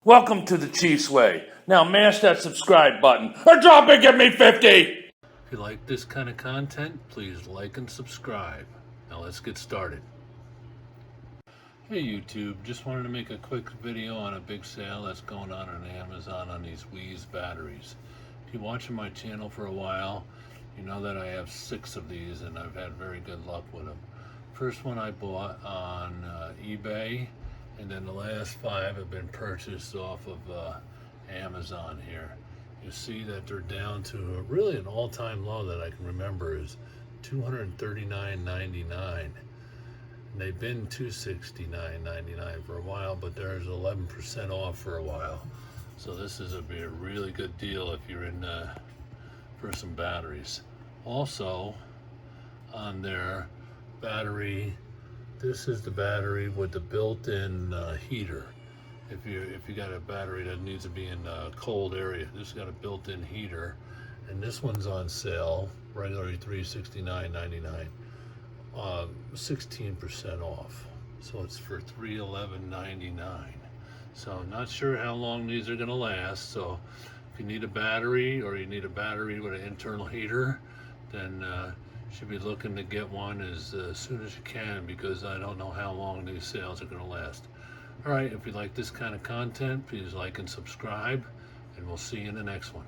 Welcome to the Chiefs Way. Now mash that subscribe button or drop and give me 50! If you like this kind of content, please like and subscribe. Now let's get started. Hey YouTube, just wanted to make a quick video on a big sale that's going on Amazon on these WEIZE batteries. If you're watching my channel for a while, you know that I have 6 of these and I've had very good luck with them. First one I bought on eBay, and then the last 5 have been purchased off of Amazon here. You see that they're down to really an all-time low that I can remember is $239.99. They've been $269.99 for a while, but there's 11% off for a while. So this is a really good deal if you're in for some batteries. Also, on their battery, this is the battery with the built-in heater. If you got a battery that needs to be in a cold area, this has got a built-in heater, and this one's on sale, regularly $369.99. 16% off, so it's for $311.99. So I'm not sure how long these are going to last. So if you need a battery, or you need a battery with an internal heater, then you should be looking to get one as soon as you can, because I don't know how long these sales are going to last. All right, if you like this kind of content, please like and subscribe, and we'll see you in the next one.